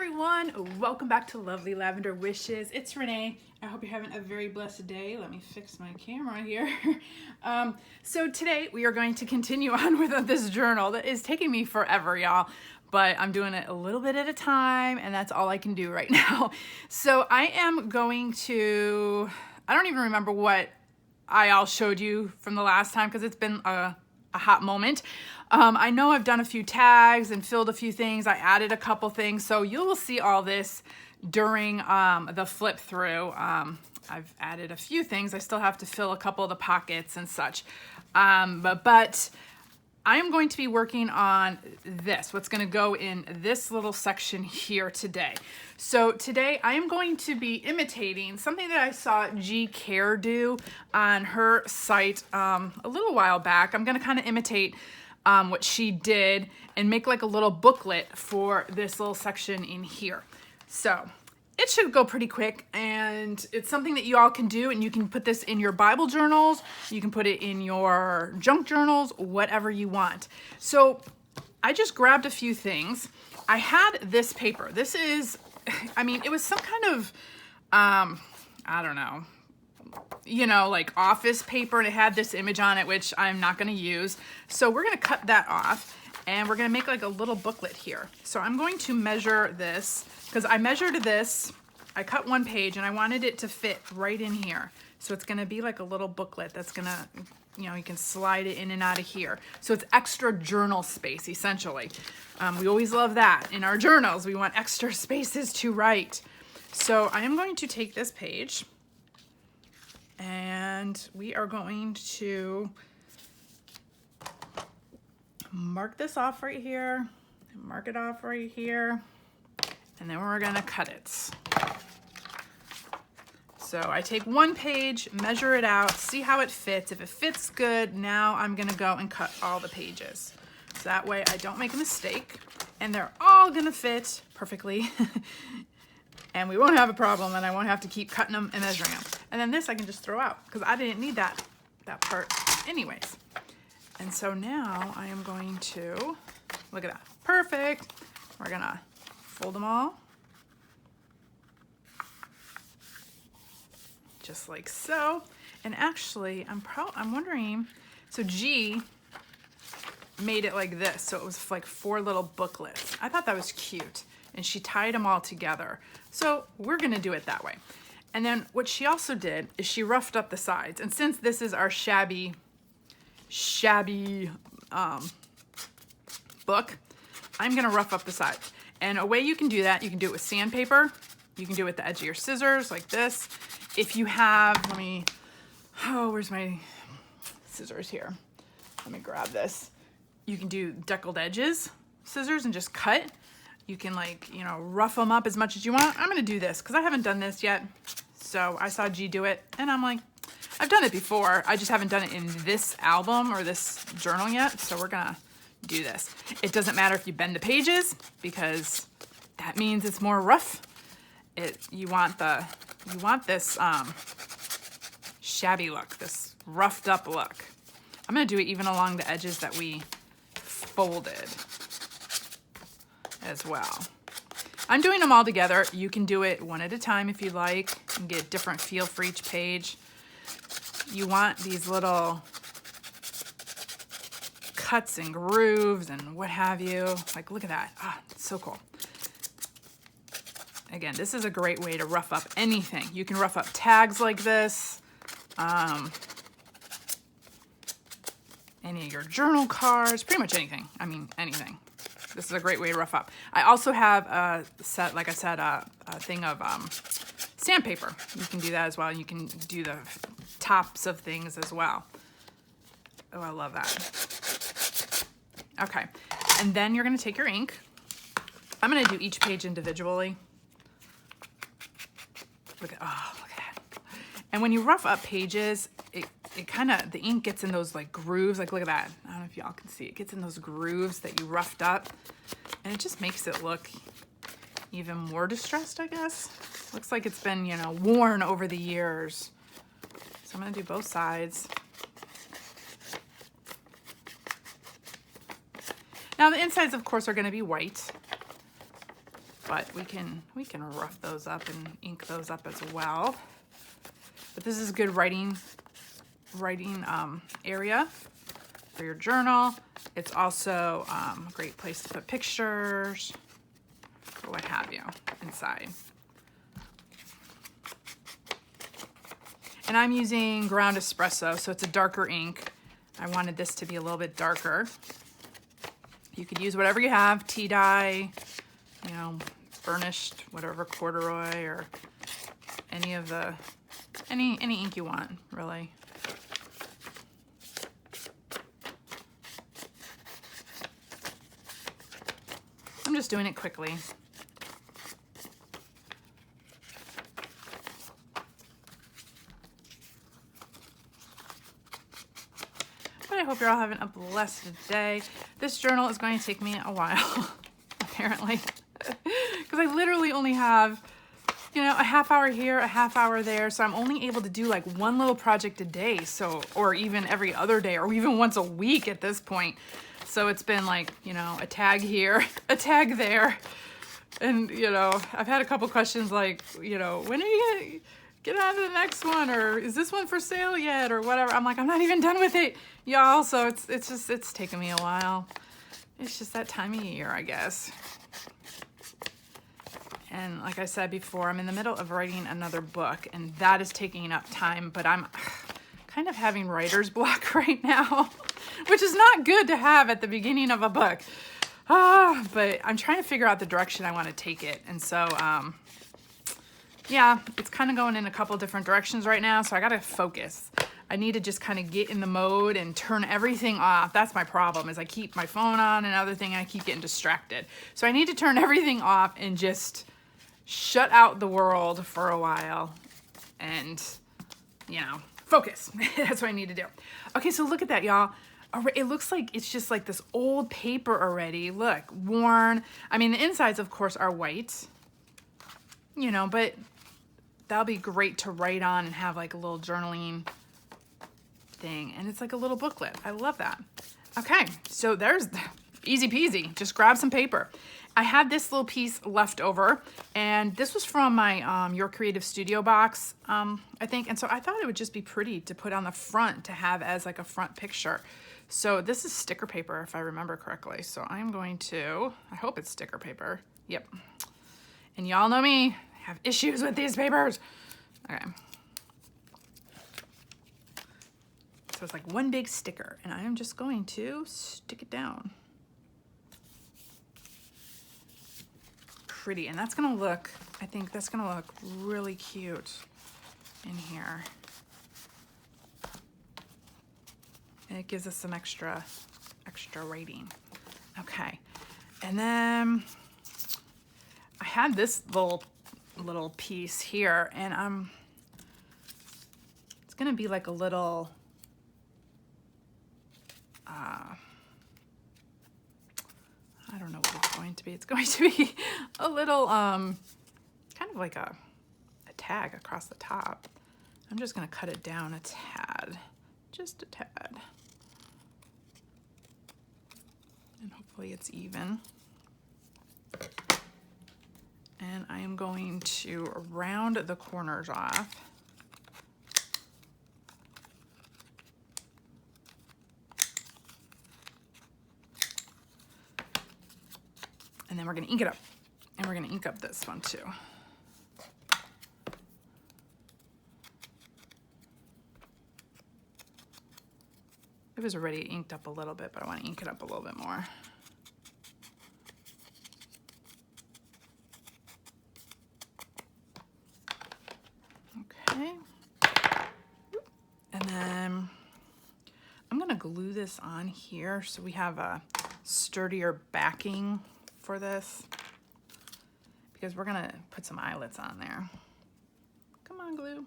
everyone, welcome back to Lovely Lavender Wishes. It's Renee. I hope you're having a very blessed day. Let me fix my camera here. So today we are going to continue on with this journal that is taking me forever, y'all, but I'm doing it a little bit at a time, and that's all I can do right now. So I am going to, I don't even remember what I all showed you from the last time because it's been a hot moment. I know I've done a few tags and filled a few things. I added a couple things, so you will see all this during the flip through. I've added a few things. I still have to fill a couple of the pockets and such. But I am going to be working on this, what's going to go in this little section here today. So today I am going to be imitating something that I saw Gi Kerr do on her site a little while back. I'm going to kind of imitate what she did and make like a little booklet for this little section in here. So it should go pretty quick, and it's something that you all can do, and you can put this in your Bible journals, you can put it in your junk journals, whatever you want. So I just grabbed a few things. I had this paper. This is, I mean, it was some kind of, I don't know, you know, like office paper, and it had this image on it, which I'm not going to use. So we're going to cut that off, and we're going to make like a little booklet here. So I'm going to measure this because I measured this. I cut one page and I wanted it to fit right in here. So it's going to be like a little booklet that's going to, you know, you can slide it in and out of here. So it's extra journal space, essentially. We always love that in our journals. We want extra spaces to write. So I am going to take this page, and we are going to mark this off right here, mark it off right here, and then we're gonna cut it. So I take one page, measure it out, see how it fits. If it fits good, now I'm gonna go and cut all the pages. So that way I don't make a mistake, and they're all gonna fit perfectly. And we won't have a problem, and I won't have to keep cutting them and measuring them. And then this I can just throw out because I didn't need that part anyways. And so now I am going to, look at that, perfect. We're gonna fold them all. Just like so. And actually, I'm wondering, so G made it like this. So it was like 4 little booklets. I thought that was cute. And she tied them all together. So we're gonna do it that way. And then what she also did is she roughed up the sides. And since this is our shabby book, I'm gonna rough up the sides. And a way you can do that, you can do it with sandpaper. You can do it with the edge of your scissors like this. If you have, where's my scissors here? Let me grab this. You can do deckled edges scissors and just cut. You can, like, you know, rough them up as much as you want. I'm gonna do this because I haven't done this yet. So I saw G do it, and I'm like, I've done it before. I just haven't done it in this album or this journal yet. So we're gonna do this. It doesn't matter if you bend the pages because that means it's more rough. You want this shabby look, this roughed up look. I'm gonna do it even along the edges that we folded as well. I'm doing them all together. You can do it one at a time if you like and get a different feel for each page. You want these little cuts and grooves and what have you. Like, look at that. Ah, it's so cool. Again, this is a great way to rough up anything. You can rough up tags like this. Any of your journal cards, pretty much anything. I mean, anything. This is a great way to rough up. I also have a set, like I said, a thing of sandpaper. You can do that as well. You can do the tops of things as well. Oh, I love that. Okay, and then you're gonna take your ink. I'm gonna do each page individually. Look at that. And when you rough up pages, it kind of, the ink gets in those like grooves. Like, look at that. I don't know if y'all can see. It gets in those grooves that you roughed up, and it just makes it look even more distressed, I guess. Looks like it's been, you know, worn over the years. So I'm gonna do both sides. Now the insides, of course, are gonna be white. but we can rough those up and ink those up as well. But this is a good writing area for your journal. It's also a great place to put pictures or what have you inside. And I'm using ground espresso, so it's a darker ink. I wanted this to be a little bit darker. You could use whatever you have, tea dye, you know, burnished, whatever, corduroy, or any of the, any ink you want, really. I'm just doing it quickly. But I hope you're all having a blessed day. This journal is going to take me a while, apparently, because I literally only have, you know, a half hour here, a half hour there. So I'm only able to do like one little project a day. So, or even every other day, or even once a week at this point. So it's been like, you know, a tag here, a tag there. And, you know, I've had a couple questions like, you know, when are you gonna get on to the next one? Or is this one for sale yet? Or whatever. I'm like, I'm not even done with it, y'all. So it's taken me a while. It's just that time of year, I guess. And like I said before, I'm in the middle of writing another book, and that is taking up time, but I'm kind of having writer's block right now, which is not good to have at the beginning of a book. But I'm trying to figure out the direction I want to take it. And so, yeah, it's kind of going in a couple different directions right now, so I got to focus. I need to just kind of get in the mode and turn everything off. That's my problem, is I keep my phone on and other thing, and I keep getting distracted. So I need to turn everything off and just shut out the world for a while and, you know, focus. That's what I need to do. Okay, so look at that, y'all. It looks like it's just like this old paper already. Look, worn. I mean, the insides, of course, are white, you know, but that'll be great to write on and have like a little journaling thing. And it's like a little booklet. I love that. Okay, so there's easy peasy. Just grab some paper. I had this little piece left over, and this was from my Your Creative Studio box, I think. And so I thought it would just be pretty to put on the front to have as like a front picture. So this is sticker paper, if I remember correctly. So I'm going to, I hope it's sticker paper. Yep. And y'all know me, I have issues with these papers. Okay. So it's like one big sticker, and I am just going to stick it down. Pretty, and that's gonna look, I think that's gonna look really cute in here. And it gives us some extra writing. Okay, and then I had this little piece here, and it's gonna be like a little I don't know what it's going to be. It's going to be a little, kind of like a tag across the top. I'm just going to cut it down a tad, just a tad. And hopefully it's even. And I am going to round the corners off. And then we're going to ink it up. And we're going to ink up this one too. It was already inked up a little bit, but I want to ink it up a little bit more. Okay. And then I'm going to glue this on here so we have a sturdier backing for this, because we're gonna put some eyelets on there. Come on, glue.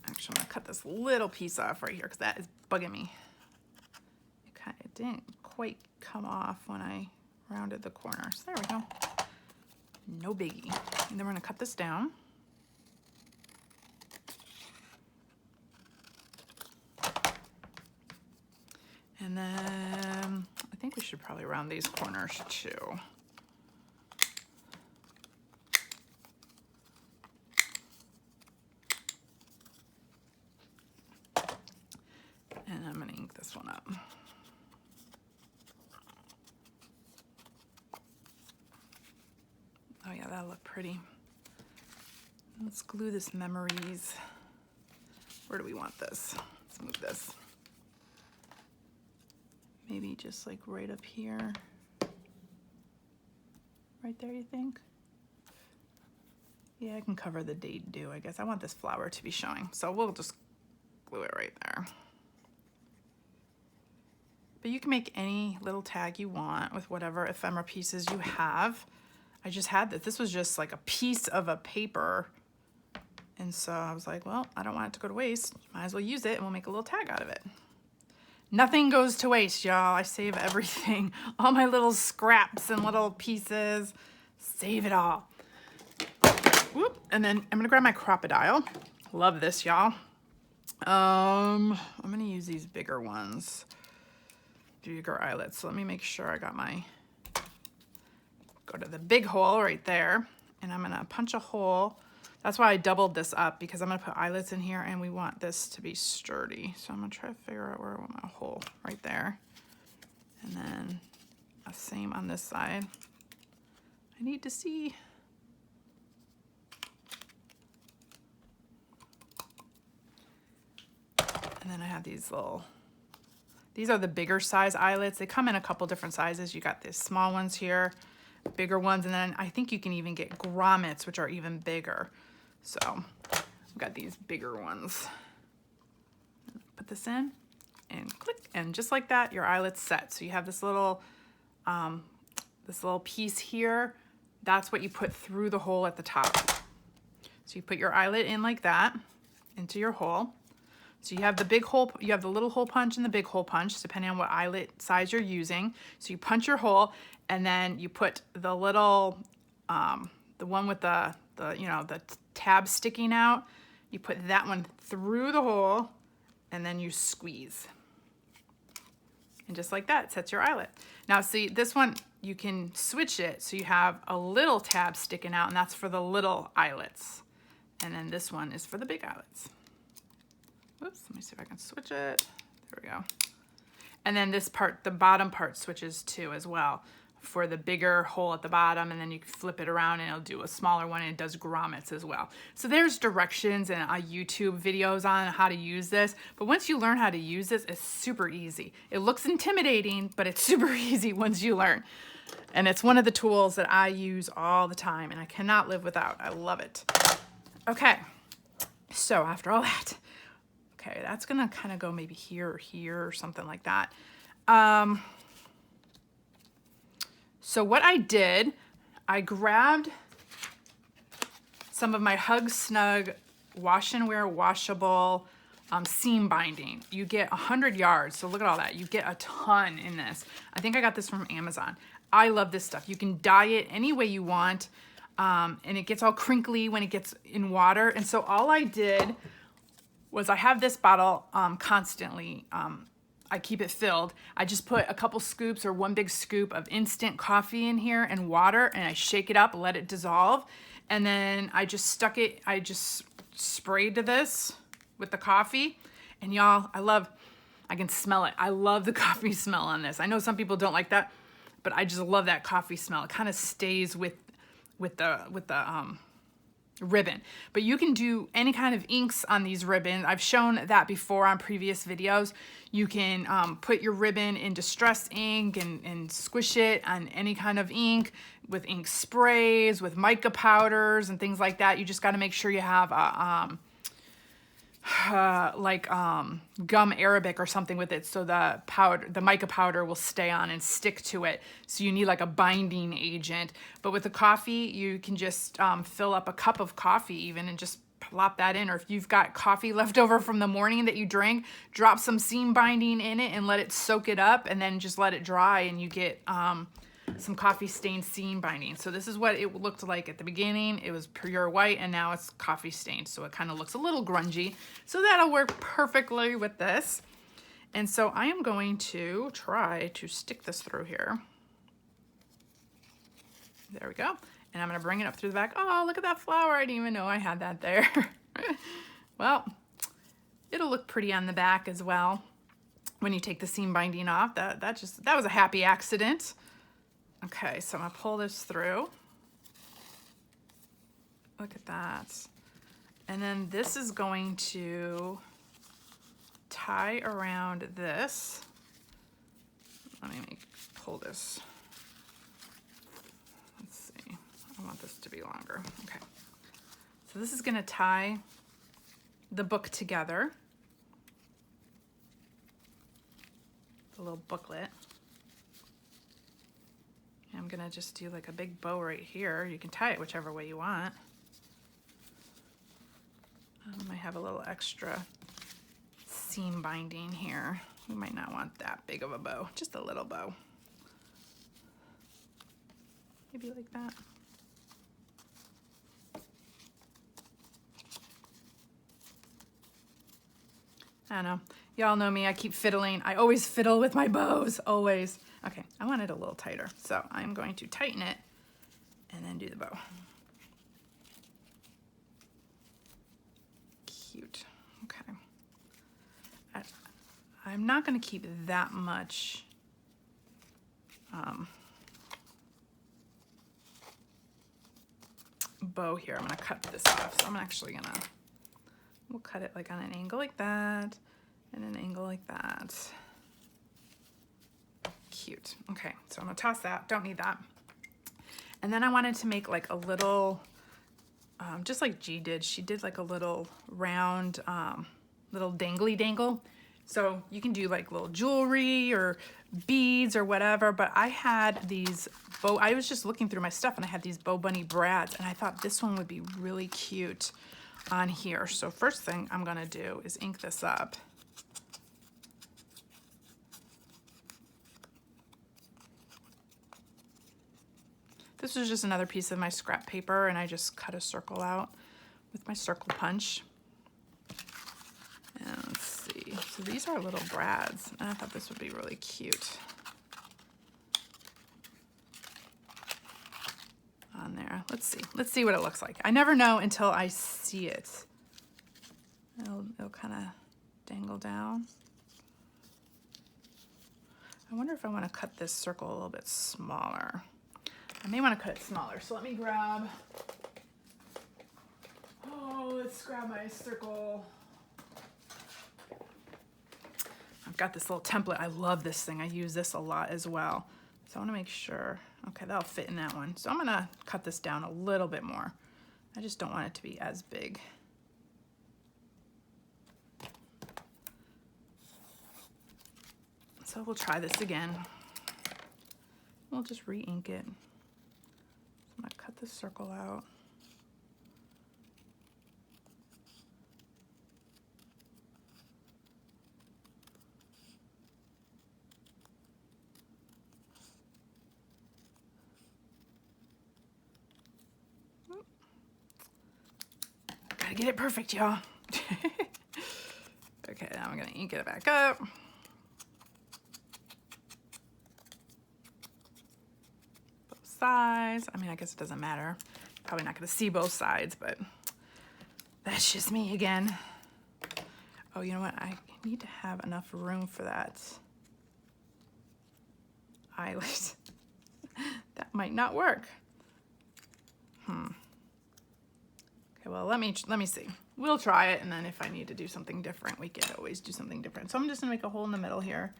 Actually, I'm gonna cut this little piece off right here because that is bugging me. It didn't quite come off when I rounded the corners. There we go. no biggie. And then we're gonna cut this down. And then I think we should probably round these corners too. And I'm gonna ink this one up. Oh yeah, that'll look pretty. Let's glue this memories. Where do we want this? Let's move this. Maybe just like right up here. Right there, you think? Yeah, I can cover the date due, I guess. I want this flower to be showing, so we'll just glue it right there. But you can make any little tag you want with whatever ephemera pieces you have. I just had this. This was just like a piece of a paper. And so I was like, well, I don't want it to go to waste. Might as well use it and we'll make a little tag out of it. Nothing goes to waste, y'all. I save everything. All my little scraps and little pieces. Save it all. Whoop. And then I'm gonna grab my crocodile. Love this, y'all. I'm gonna use these bigger ones. Bigger eyelets. So let me make sure I got my, go to the big hole right there. And I'm gonna punch a hole. That's why I doubled this up, because I'm gonna put eyelets in here and we want this to be sturdy. So I'm gonna try to figure out where I want my hole, right there. And then the same on this side. I need to see. And then I have these little, these are the bigger size eyelets. They come in a couple different sizes. You got these small ones here, bigger ones, and then I think you can even get grommets, which are even bigger. So I've got these bigger ones. Put this in and click, and just like that, your eyelet's set. So you have this little piece here. That's what you put through the hole at the top. So you put your eyelet in like that into your hole. So you have the big hole, you have the little hole punch and the big hole punch, depending on what eyelet size you're using. So you punch your hole, and then you put the little, the one with the tab sticking out, you put that one through the hole, and then you squeeze. And just like that, it sets your eyelet. Now see, this one, you can switch it so you have a little tab sticking out, and that's for the little eyelets. And then this one is for the big eyelets. Whoops, let me see if I can switch it. There we go. And then this part, the bottom part switches too as well, for the bigger hole at the bottom, and then you can flip it around and it'll do a smaller one, and it does grommets as well. So there's directions and YouTube videos on how to use this, but once you learn how to use this, it's super easy. It looks intimidating, but it's super easy once you learn. And it's one of the tools that I use all the time, and I cannot live without. I love it. Okay, so after all that, okay, that's gonna kind of go maybe here or here or something like that. So what I did, I grabbed some of my Hug Snug Wash and Wear washable seam binding. You get 100 yards, so look at all that. You get a ton in this. I think I got this from Amazon. I love this stuff. You can dye it any way you want, and it gets all crinkly when it gets in water. And so all I did was, I have this bottle constantly, I keep it filled. I just put a couple scoops or one big scoop of instant coffee in here and water, and I shake it up, let it dissolve. And then I just stuck it, I just sprayed to this with the coffee. And y'all, I can smell it. I love the coffee smell on this. I know some people don't like that, but I just love that coffee smell. It kind of stays with the ribbon. But you can do any kind of inks on these ribbons. I've shown that before on previous videos. You can put your ribbon in distress ink and squish it on any kind of ink, with ink sprays, with mica powders and things like that. You just got to make sure you have a gum arabic or something with it, so the mica powder will stay on and stick to it. So you need like a binding agent. But with the coffee, you can just fill up a cup of coffee even and just plop that in. Or if you've got coffee left over from the morning that you drank, drop some seam binding in it and let it soak it up, and then just let it dry, and you get some coffee stained seam binding. So this is what it looked like at the beginning. It was pure white and now it's coffee stained. So it kind of looks a little grungy. So that'll work perfectly with this. And so I am going to try to stick this through here. There we go. And I'm gonna bring it up through the back. Oh, look at that flower. I didn't even know I had that there. Well, it'll look pretty on the back as well when you take the seam binding off. That was a happy accident. Okay, so I'm gonna pull this through. Look at that. And then this is going to tie around this. Let me pull this. Let's see. I want this to be longer. Okay. So this is gonna tie the book together. The little booklet. And I'm gonna just do like a big bow right here. You can tie it whichever way you want. I might have a little extra seam binding here. We might not want that big of a bow, just a little bow. Maybe like that. I don't know. Y'all know me, I keep fiddling. I always fiddle with my bows, always. Okay, I want it a little tighter. So I'm going to tighten it and then do the bow. Cute, okay. I'm not gonna keep that much bow here. I'm gonna cut this off. So I'm actually gonna, we'll cut it like on an angle like that and an angle like that. Cute. Okay, so I'm gonna toss that. Don't need that. And then I wanted to make like a little, just like Gi did. She did like a little round, little dangly dangle. So you can do like little jewelry or beads or whatever, but I had these I was just looking through my stuff and I had these Bow Bunny brads and I thought this one would be really cute on here. So first thing I'm gonna do is ink this up. This was just another piece of my scrap paper and I just cut a circle out with my circle punch. And let's see, so these are little brads and I thought this would be really cute on there. Let's see what it looks like. I never know until I see it. It'll kind of dangle down. I wonder if I want to cut this circle a little bit smaller. I may want to cut it smaller, so let me grab, let's grab my circle. I've got this little template. I love this thing. I use this a lot as well. So I want to make sure, okay, that'll fit in that one. So I'm going to cut this down a little bit more. I just don't want it to be as big. So we'll try this again. We'll just re-ink it. I'm going to cut this circle out. Gotta get it perfect, y'all. Okay, now I'm gonna ink it back up. Both sides. I mean, I guess it doesn't matter. Probably not gonna see both sides, but that's just me again. Oh, you know what? I need to have enough room for that eyelet. That might not work. Okay, well, let me see. We'll try it, and then if I need to do something different, we can always do something different. So I'm just gonna make a hole in the middle here.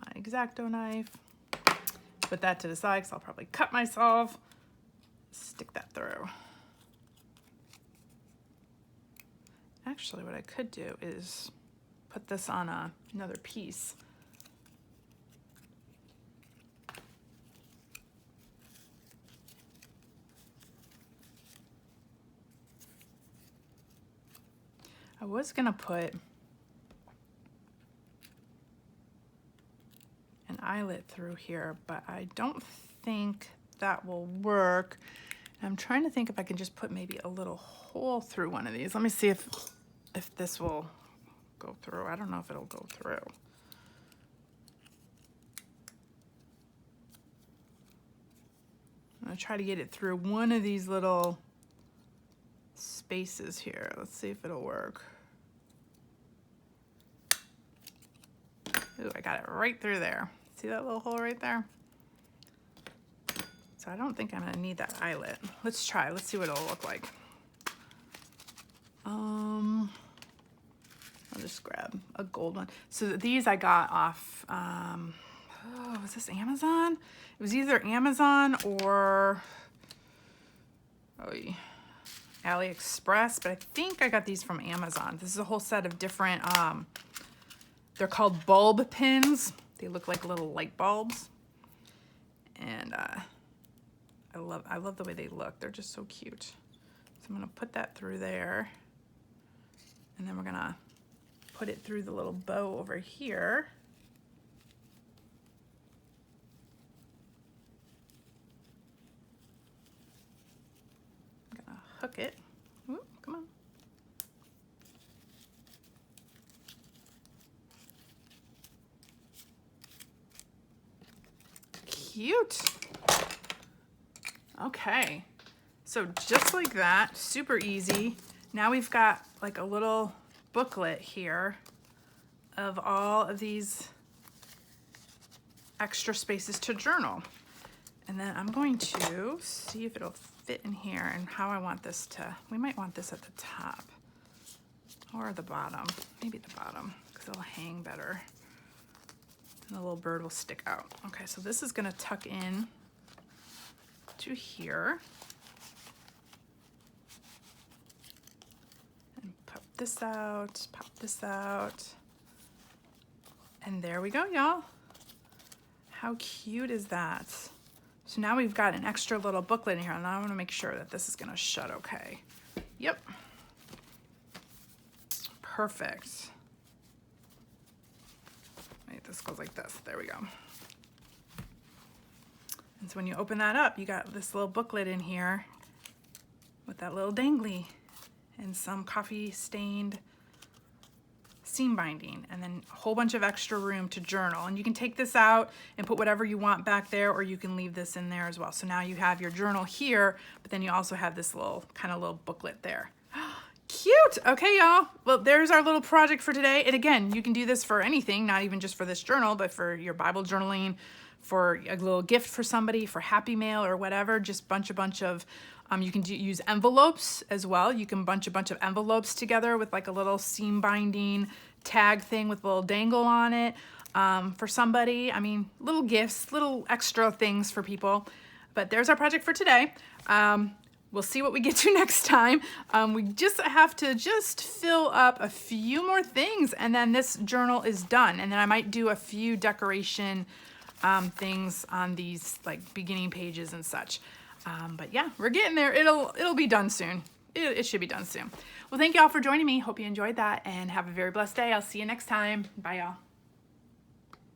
My X-Acto knife. Put that to the side, because I'll probably cut myself. Stick that through. Actually, what I could do is put this on another piece. I was gonna put an eyelet through here, but I don't think that will work. I'm trying to think if I can just put maybe a little hole through one of these. Let me see if this will go through. I don't know if it'll go through. I'm gonna try to get it through one of these little spaces here. Let's see if it'll work. Ooh, I got it right through there. See that little hole right there? So I don't think I'm gonna need that eyelet. Let's try, let's see what it'll look like. I'll just grab a gold one. So these I got off, was this Amazon? It was either Amazon or AliExpress, but I think I got these from Amazon. This is a whole set of different, they're called bulb pins. They look like little light bulbs. And I love the way they look. They're just so cute. So I'm gonna put that through there. And then we're gonna put it through the little bow over here. I'm gonna hook it. Ooh, come on. Cute. Okay, so just like that, super easy. Now we've got like a little booklet here of all of these extra spaces to journal. And then I'm going to see if it'll fit in here and how I want this to, we might want this at the top or the bottom, maybe the bottom, because it'll hang better. And the little bird will stick out. Okay, so this is gonna tuck in to here. And pop this out. And there we go, y'all. How cute is that? So now we've got an extra little booklet in here, and I wanna make sure that this is gonna shut okay. Yep. Perfect. Wait, this goes like this. There we go. And so when you open that up, you got this little booklet in here with that little dangly and some coffee stained seam binding, and then a whole bunch of extra room to journal. And you can take this out and put whatever you want back there, or you can leave this in there as well. So now you have your journal here, but then you also have this little little booklet there. Cute. Okay, y'all. Well, there's our little project for today. And again, you can do this for anything, not even just for this journal, but for your Bible journaling, for a little gift for somebody, for Happy Mail or whatever. Just bunch of, you can use envelopes as well. You can bunch a bunch of envelopes together with like a little seam binding tag thing with a little dangle on it for somebody. I mean, little gifts, little extra things for people. But there's our project for today. We'll see what we get to next time. We just have to fill up a few more things, and then this journal is done. And then I might do a few decoration things on these like beginning pages and such. But yeah, we're getting there. It'll be done soon. It should be done soon. Well, thank you all for joining me. Hope you enjoyed that, and have a very blessed day. I'll see you next time. Bye, y'all.